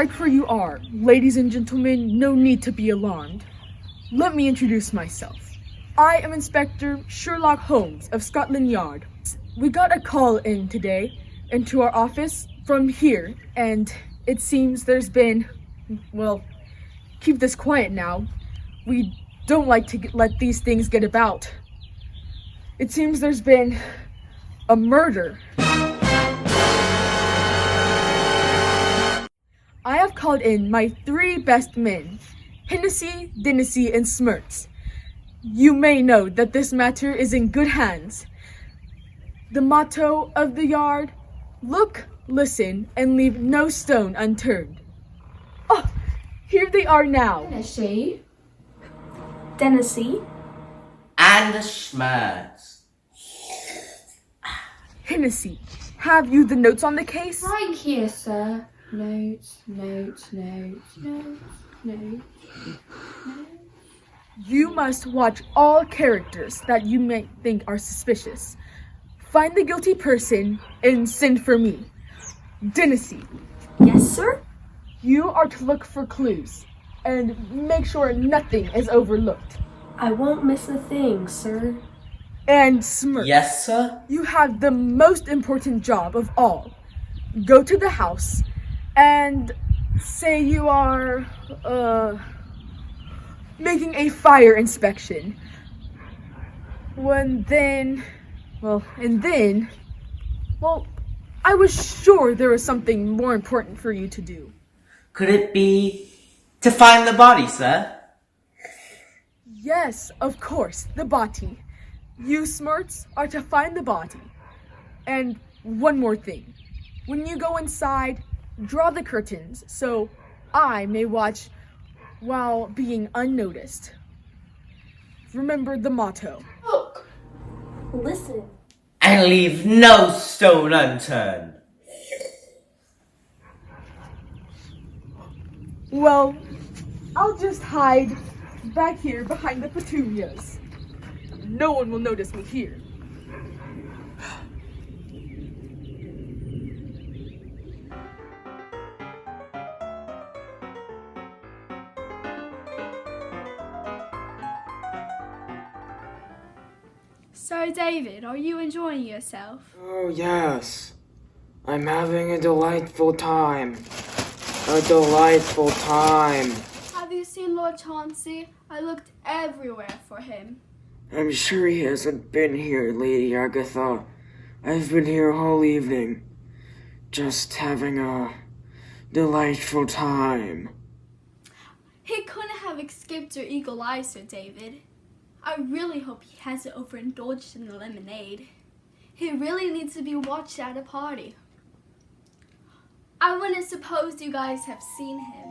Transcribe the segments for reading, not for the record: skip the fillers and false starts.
right where you are. Ladies and gentlemen, no need to be alarmed. Let me introduce myself. I am Inspector Sherlock Holmes of Scotland Yard. We got a call in today into our office from here, and it seems there's been, well, keep this quiet now. We don't like to let these things get about. It seems there's been a murder. I have called in my 3 best men, Hennessy, Dennessy, and Smirts. You may know that this matter is in good hands. The motto of the yard, look, listen, and leave no stone unturned. Oh, here they are now. Hennessy, Dennessy, and the Smirts. Hennessy, have you the notes on the case? right here, sir. Notes. You must watch all characters that you may think are suspicious. Find the guilty person and send for me. Dennessy, Yes, sir. you are to look for clues and make sure nothing is overlooked. I won't miss a thing, sir. And Smirk, Yes, sir? you have the most important job of all. Go to the house and say you are, making a fire inspection. I was sure there was something more important for you to do. Could it be to find the body, sir? Yes, of course, the body. You Smarts are to find the body. And one more thing. When you go inside, draw the curtains so I may watch while being unnoticed. Remember the motto. Look, listen. And leave no stone unturned. Well, I'll just hide back here behind the petunias. No one will notice me here. So, David, are you enjoying yourself? Oh, yes. I'm having a delightful time. A delightful time. Have you seen Lord Chauncey? I looked everywhere for him. I'm sure he hasn't been here, Lady Agatha. I've been here all evening. Just having a delightful time. He couldn't have escaped your eagle eye, Sir David. I really hope he hasn't overindulged in the lemonade. He really needs to be watched at a party. I wouldn't suppose you guys have seen him.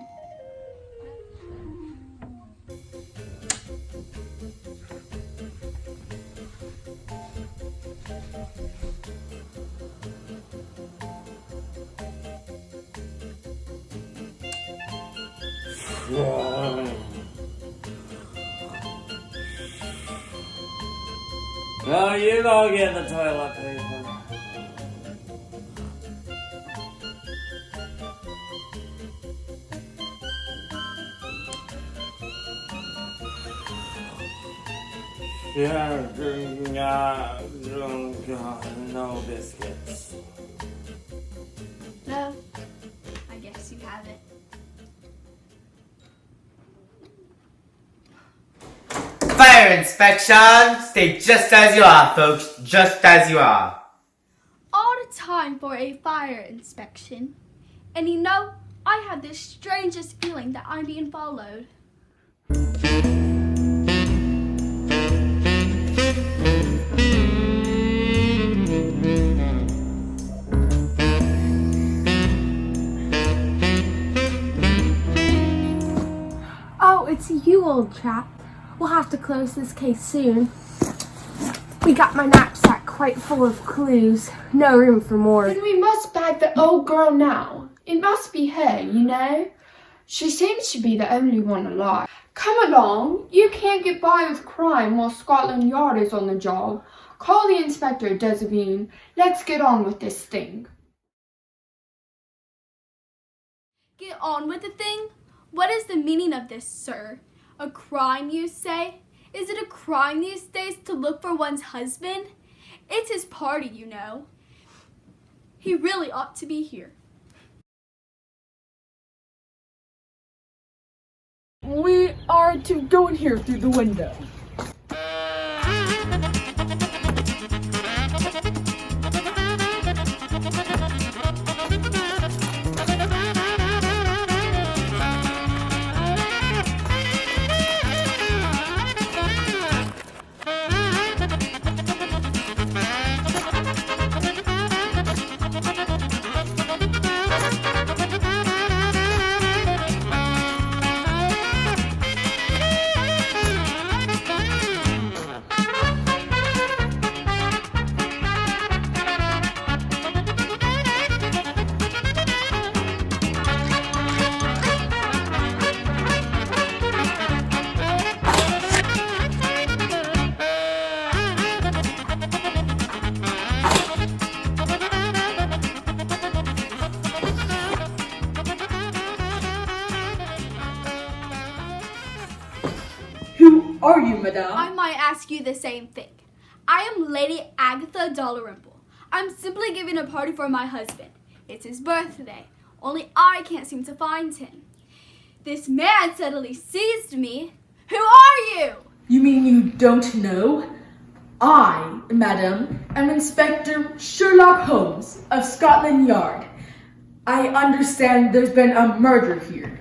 No, you go get the toilet paper. No biscuits. No, I guess you haven't. Fire inspection! Stay just as you are, folks. Just as you are. All the time for a fire inspection. And you know, I have the strangest feeling that I'm being followed. Oh, it's you, old chap. We'll have to close this case soon. We got my knapsack quite full of clues. No room for more. Then we must bag the old girl now. It must be her, you know. She seems to be the only one alive. Come along. You can't get by with crime while Scotland Yard is on the job. Call the inspector, Desavine. Let's get on with this thing. Get on with the thing? What is the meaning of this, sir? A crime, you say? Is it a crime these days to look for one's husband? It's his party, you know. He really ought to be here. We are to go in here through the window. Who are you, madame? I might ask you the same thing. I am Lady Agatha Dalrymple. I'm simply giving a party for my husband. It's his birthday, only I can't seem to find him. This man suddenly seized me. Who are you? You mean you don't know? I, madam, am Inspector Sherlock Holmes of Scotland Yard. I understand there's been a murder here.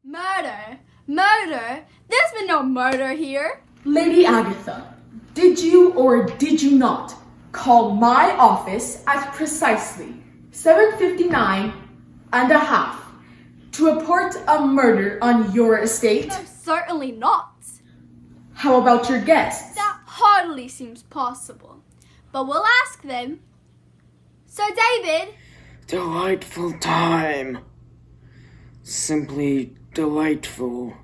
Murder? Murder? There's been no murder here. Lady Agatha, did you or did you not call my office at precisely 7:59 and a half to report a murder on your estate? No, certainly not. How about your guests? That hardly seems possible. But we'll ask them. Sir David? Delightful time. Simply delightful.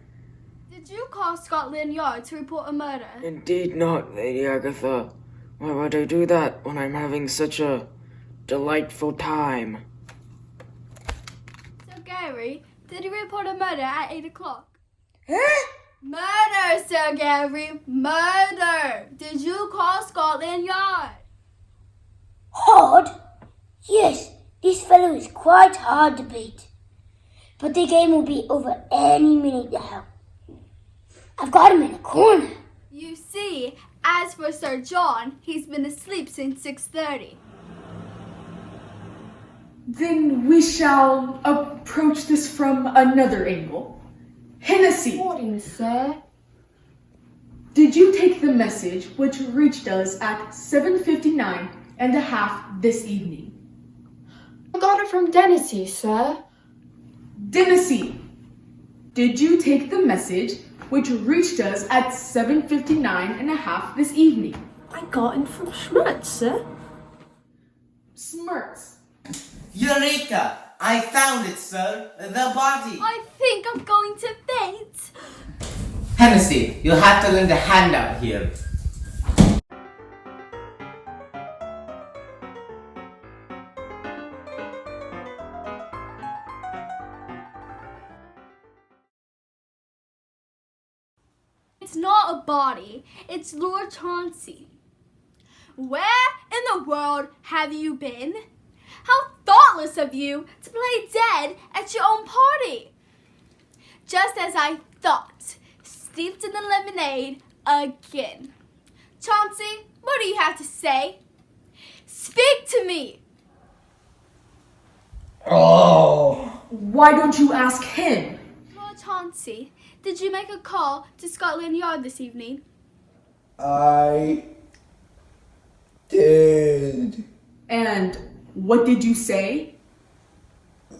Did you call Scotland Yard to report a murder? Indeed not, Lady Agatha. Why would I do that when I'm having such a delightful time? Sir Gary, did you report a murder at 8 o'clock? Huh? Murder, Sir Gary, murder! Did you call Scotland Yard? Hard? Yes, this fellow is quite hard to beat. But the game will be over any minute now. I've got him in a corner. You see, as for Sir John, he's been asleep since 6:30. Then we shall approach this from another angle. Hennessy, Morning, sir. did you take the message which reached us at 7:59 and a half this evening? I got it from Dennisy, sir. Hennessy, did you take the message which reached us at 7:59 and a half this evening? I got it from Schmutz, sir. Smirks. Eureka! I found it, sir. The body. I think I'm going to faint. Hennessy, you have to learn the handout here. It's not a body, it's Lord Chauncey. Where in the world have you been? How thoughtless of you to play dead at your own party. Just as I thought, steeped in the lemonade again. Chauncey, what do you have to say? Speak to me. Oh! Why don't you ask him? Lord Chauncey, did you make a call to Scotland Yard this evening? I did. And what did you say?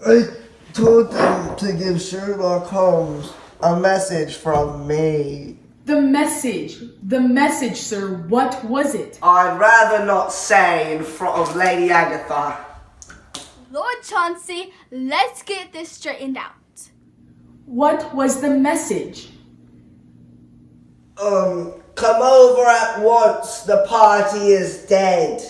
I told them to give Sherlock Holmes a message from me. The message, sir, what was it? I'd rather not say in front of Lady Agatha. Lord Chauncey, let's get this straightened out. What was the message? Come over at once, the party is dead.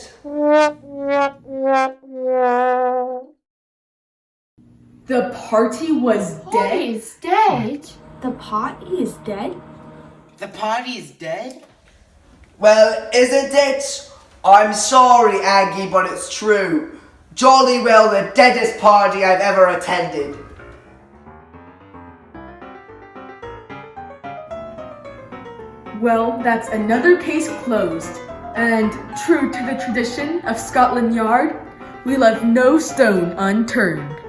The party was dead? Holly is dead. The party is dead? The party is dead? Well, isn't it? I'm sorry, Aggie, but it's true. Jolly well the deadest party I've ever attended. Well, that's another case closed. And true to the tradition of Scotland Yard, we left no stone unturned.